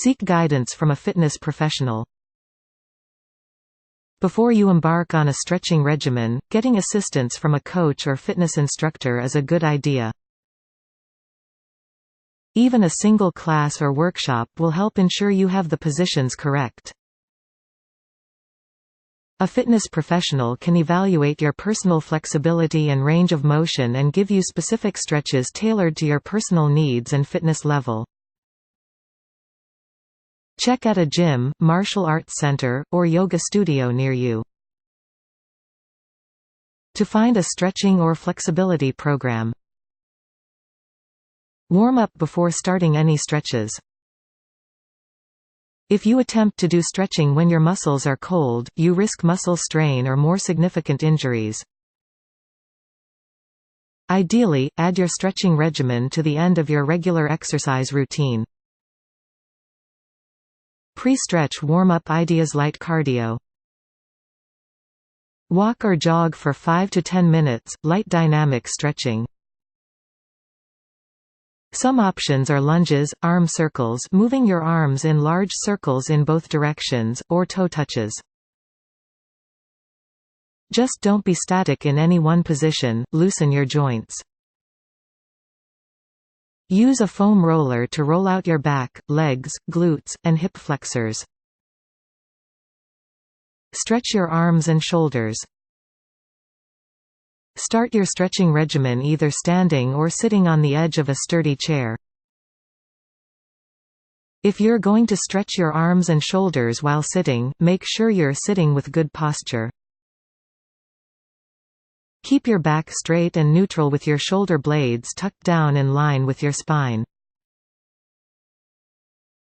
Seek guidance from a fitness professional. Before you embark on a stretching regimen, getting assistance from a coach or fitness instructor is a good idea. Even a single class or workshop will help ensure you have the positions correct. A fitness professional can evaluate your personal flexibility and range of motion and give you specific stretches tailored to your personal needs and fitness level. Check at a gym, martial arts center, or yoga studio near you to find a stretching or flexibility program. Warm up before starting any stretches. If you attempt to do stretching when your muscles are cold, you risk muscle strain or more significant injuries. Ideally, add your stretching regimen to the end of your regular exercise routine. Pre-stretch warm-up ideas: light cardio. Walk or jog for 5 to 10 minutes, light dynamic stretching. Some options are lunges, arm circles, moving your arms in large circles in both directions, or toe touches. Just don't be static in any one position, loosen your joints. Use a foam roller to roll out your back, legs, glutes, and hip flexors. Stretch your arms and shoulders. Start your stretching regimen either standing or sitting on the edge of a sturdy chair. If you're going to stretch your arms and shoulders while sitting, make sure you're sitting with good posture. Keep your back straight and neutral with your shoulder blades tucked down in line with your spine.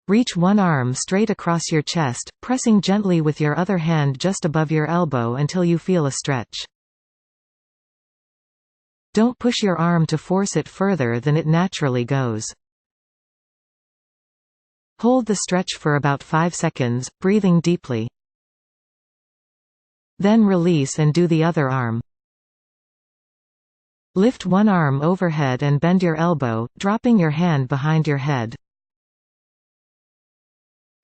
Reach one arm straight across your chest, pressing gently with your other hand just above your elbow until you feel a stretch. Don't push your arm to force it further than it naturally goes. Hold the stretch for about 5 seconds, breathing deeply. Then release and do the other arm. Lift one arm overhead and bend your elbow, dropping your hand behind your head.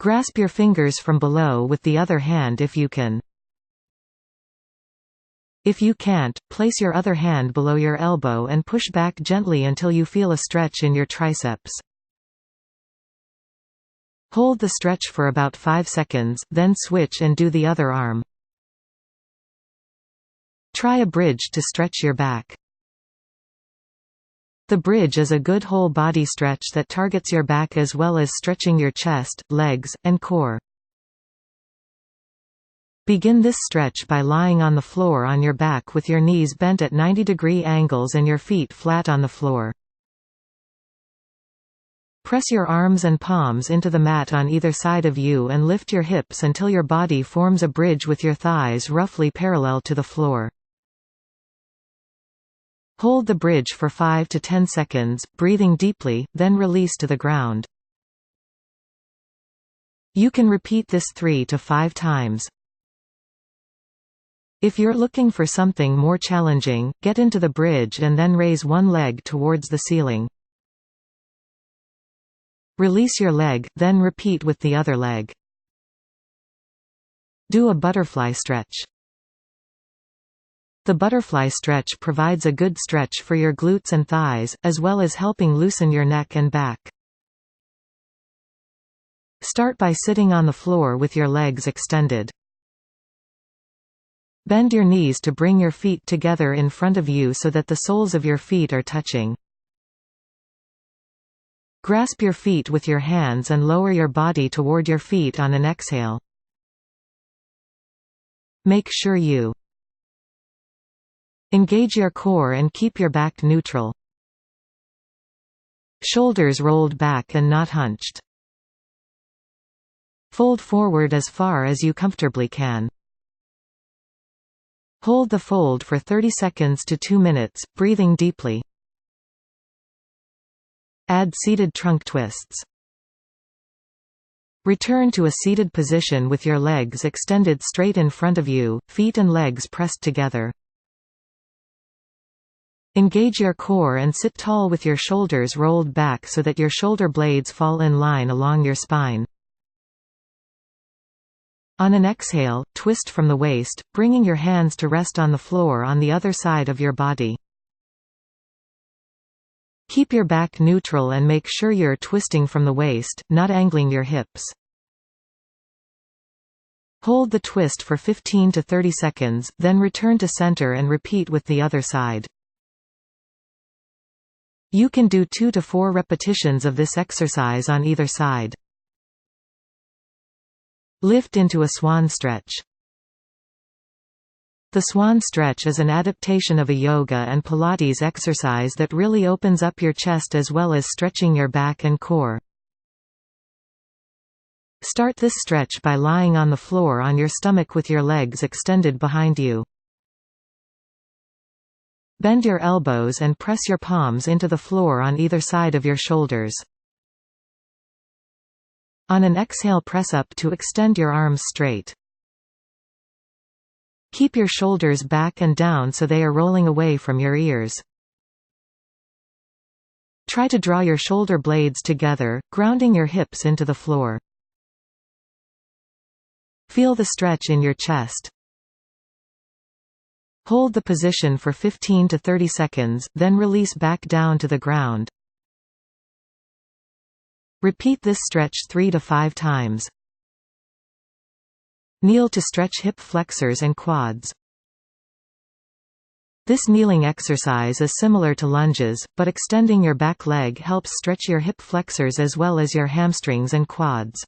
Grasp your fingers from below with the other hand if you can. If you can't, place your other hand below your elbow and push back gently until you feel a stretch in your triceps. Hold the stretch for about 5 seconds, then switch and do the other arm. Try a bridge to stretch your back. The bridge is a good whole body stretch that targets your back as well as stretching your chest, legs, and core. Begin this stretch by lying on the floor on your back with your knees bent at 90-degree angles and your feet flat on the floor. Press your arms and palms into the mat on either side of you and lift your hips until your body forms a bridge with your thighs roughly parallel to the floor. Hold the bridge for 5 to 10 seconds, breathing deeply, then release to the ground. You can repeat this 3 to 5 times. If you're looking for something more challenging, get into the bridge and then raise one leg towards the ceiling. Release your leg, then repeat with the other leg. Do a butterfly stretch. The butterfly stretch provides a good stretch for your glutes and thighs, as well as helping loosen your neck and back. Start by sitting on the floor with your legs extended. Bend your knees to bring your feet together in front of you so that the soles of your feet are touching. Grasp your feet with your hands and lower your body toward your feet on an exhale. Make sure you engage your core and keep your back neutral. Shoulders rolled back and not hunched. Fold forward as far as you comfortably can. Hold the fold for 30 seconds to 2 minutes, breathing deeply. Add seated trunk twists. Return to a seated position with your legs extended straight in front of you, feet and legs pressed together. Engage your core and sit tall with your shoulders rolled back so that your shoulder blades fall in line along your spine. On an exhale, twist from the waist, bringing your hands to rest on the floor on the other side of your body. Keep your back neutral and make sure you're twisting from the waist, not angling your hips. Hold the twist for 15 to 30 seconds, then return to center and repeat with the other side. You can do 2 to 4 repetitions of this exercise on either side. Lift into a swan stretch. The swan stretch is an adaptation of a yoga and Pilates exercise that really opens up your chest as well as stretching your back and core. Start this stretch by lying on the floor on your stomach with your legs extended behind you. Bend your elbows and press your palms into the floor on either side of your shoulders. On an exhale, press up to extend your arms straight. Keep your shoulders back and down so they are rolling away from your ears. Try to draw your shoulder blades together, grounding your hips into the floor. Feel the stretch in your chest. Hold the position for 15 to 30 seconds, then release back down to the ground. Repeat this stretch 3 to 5 times. Kneel to stretch hip flexors and quads. This kneeling exercise is similar to lunges, but extending your back leg helps stretch your hip flexors as well as your hamstrings and quads.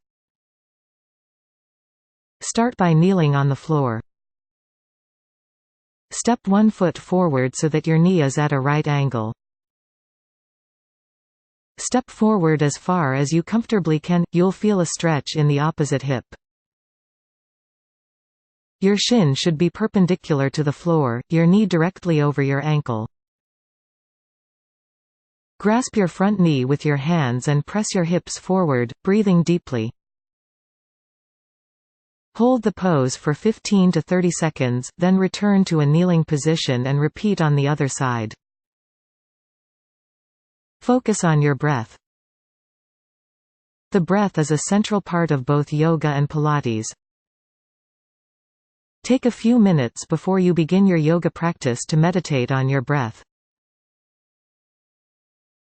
Start by kneeling on the floor. Step 1 foot forward so that your knee is at a right angle. Step forward as far as you comfortably can, you'll feel a stretch in the opposite hip. Your shin should be perpendicular to the floor, your knee directly over your ankle. Grasp your front knee with your hands and press your hips forward, breathing deeply. Hold the pose for 15 to 30 seconds, then return to a kneeling position and repeat on the other side. Focus on your breath. The breath is a central part of both yoga and Pilates. Take a few minutes before you begin your yoga practice to meditate on your breath.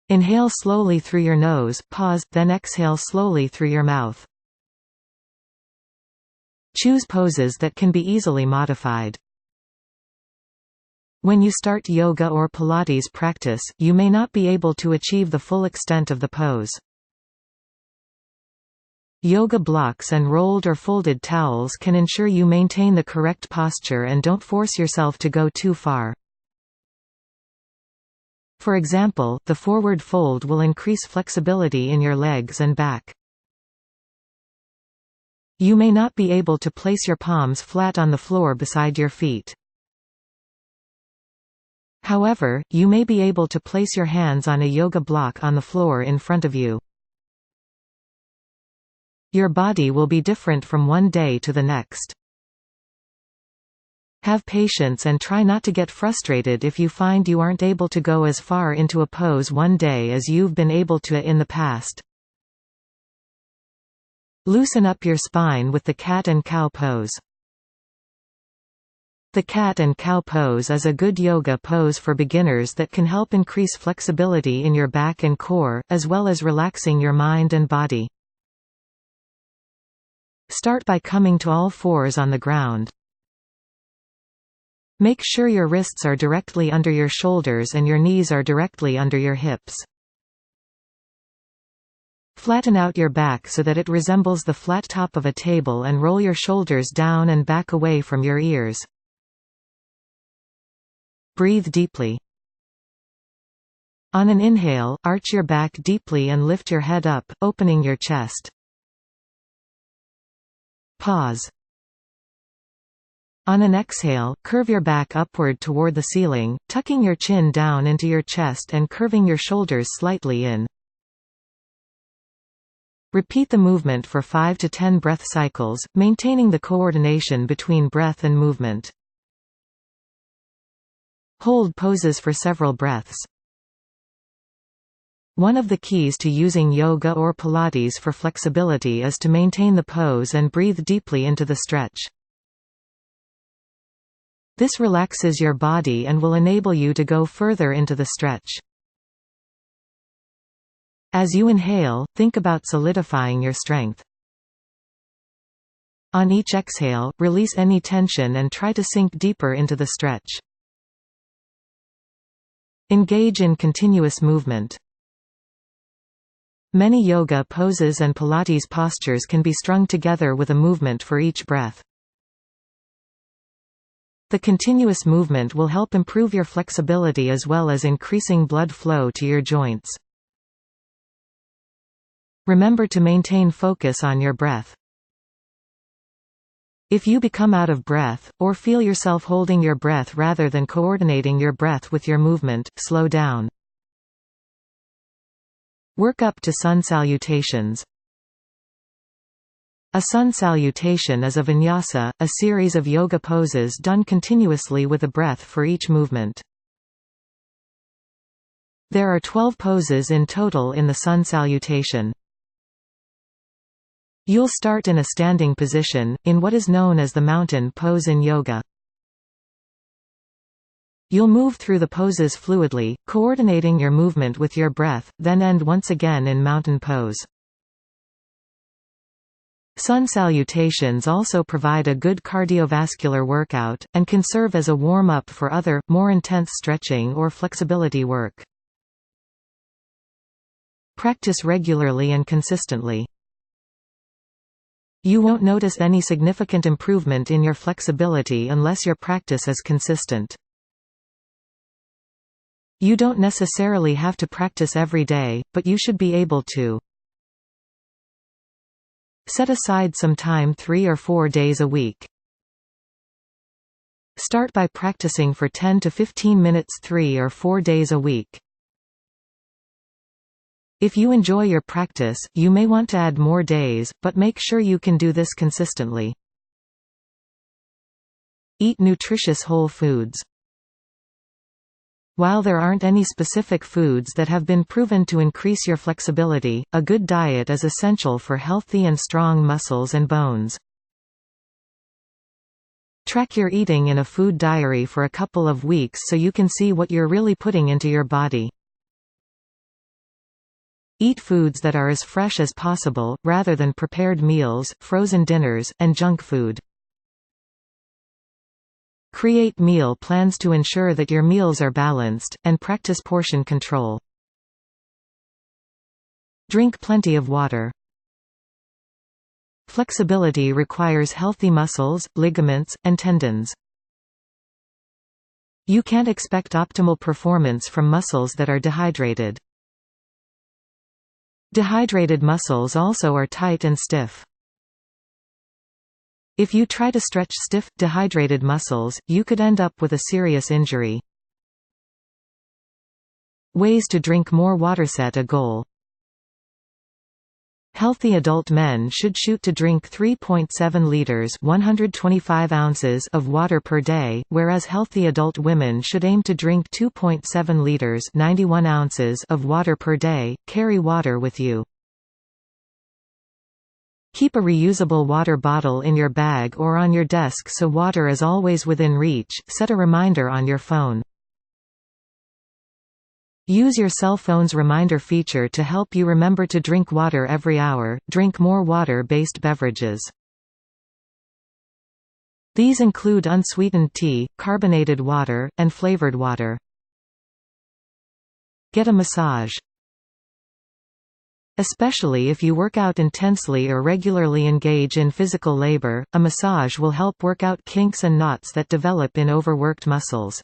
Inhale slowly through your nose, pause, then exhale slowly through your mouth. Choose poses that can be easily modified. When you start yoga or Pilates practice, you may not be able to achieve the full extent of the pose. Yoga blocks and rolled or folded towels can ensure you maintain the correct posture and don't force yourself to go too far. For example, the forward fold will increase flexibility in your legs and back. You may not be able to place your palms flat on the floor beside your feet. However, you may be able to place your hands on a yoga block on the floor in front of you. Your body will be different from one day to the next. Have patience and try not to get frustrated if you find you aren't able to go as far into a pose one day as you've been able to in the past. Loosen up your spine with the cat and cow pose. The cat and cow pose is a good yoga pose for beginners that can help increase flexibility in your back and core, as well as relaxing your mind and body. Start by coming to all fours on the ground. Make sure your wrists are directly under your shoulders and your knees are directly under your hips. Flatten out your back so that it resembles the flat top of a table and roll your shoulders down and back away from your ears. Breathe deeply. On an inhale, arch your back deeply and lift your head up, opening your chest. Pause. On an exhale, curve your back upward toward the ceiling, tucking your chin down into your chest and curving your shoulders slightly in. Repeat the movement for 5 to 10 breath cycles, maintaining the coordination between breath and movement. Hold poses for several breaths. One of the keys to using yoga or Pilates for flexibility is to maintain the pose and breathe deeply into the stretch. This relaxes your body and will enable you to go further into the stretch. As you inhale, think about solidifying your strength. On each exhale, release any tension and try to sink deeper into the stretch. Engage in continuous movement. Many yoga poses and Pilates postures can be strung together with a movement for each breath. The continuous movement will help improve your flexibility as well as increasing blood flow to your joints. Remember to maintain focus on your breath. If you become out of breath, or feel yourself holding your breath rather than coordinating your breath with your movement, slow down. Work up to sun salutations. A sun salutation is a vinyasa, a series of yoga poses done continuously with a breath for each movement. There are 12 poses in total in the sun salutation. You'll start in a standing position, in what is known as the mountain pose in yoga. You'll move through the poses fluidly, coordinating your movement with your breath, then end once again in mountain pose. Sun salutations also provide a good cardiovascular workout, and can serve as a warm-up for other, more intense stretching or flexibility work. Practice regularly and consistently. You won't notice any significant improvement in your flexibility unless your practice is consistent. You don't necessarily have to practice every day, but you should be able to. Set aside some time 3 or 4 days a week. Start by practicing for 10 to 15 minutes 3 or 4 days a week. If you enjoy your practice, you may want to add more days, but make sure you can do this consistently. Eat nutritious whole foods. While there aren't any specific foods that have been proven to increase your flexibility, a good diet is essential for healthy and strong muscles and bones. Track your eating in a food diary for a couple of weeks so you can see what you're really putting into your body. Eat foods that are as fresh as possible, rather than prepared meals, frozen dinners, and junk food. Create meal plans to ensure that your meals are balanced, and practice portion control. Drink plenty of water. Flexibility requires healthy muscles, ligaments, and tendons. You can't expect optimal performance from muscles that are dehydrated. Dehydrated muscles also are tight and stiff. If you try to stretch stiff, dehydrated muscles, you could end up with a serious injury. Ways to drink more water. Set a goal. Healthy adult men should shoot to drink 3.7 liters (125 ounces) of water per day, whereas healthy adult women should aim to drink 2.7 liters (91 ounces) of water per day. Carry water with you. Keep a reusable water bottle in your bag or on your desk so water is always within reach. Set a reminder on your phone. Use your cell phone's reminder feature to help you remember to drink water every hour. Drink more water-based beverages. These include unsweetened tea, carbonated water, and flavored water. Get a massage. Especially if you work out intensely or regularly engage in physical labor, a massage will help work out kinks and knots that develop in overworked muscles.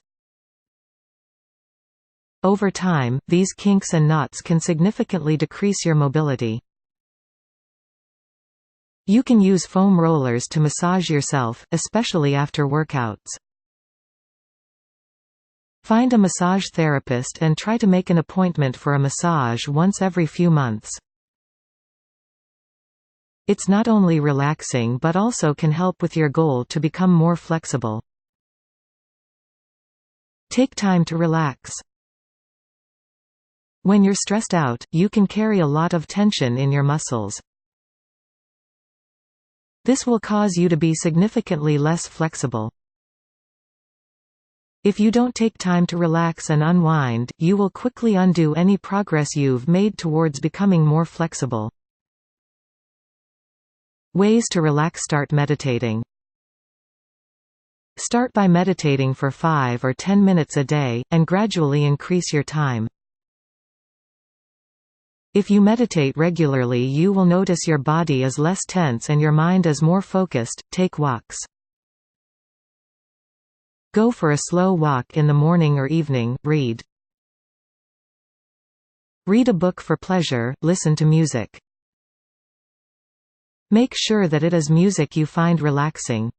Over time, these kinks and knots can significantly decrease your mobility. You can use foam rollers to massage yourself, especially after workouts. Find a massage therapist and try to make an appointment for a massage once every few months. It's not only relaxing but also can help with your goal to become more flexible. Take time to relax. When you're stressed out, you can carry a lot of tension in your muscles. This will cause you to be significantly less flexible. If you don't take time to relax and unwind, you will quickly undo any progress you've made towards becoming more flexible. Ways to relax. Start meditating. Start by meditating for 5 or 10 minutes a day, and gradually increase your time. If you meditate regularly, you will notice your body is less tense and your mind is more focused. Take walks. Go for a slow walk in the morning or evening. Read a book for pleasure. Listen to music. Make sure that it is music you find relaxing.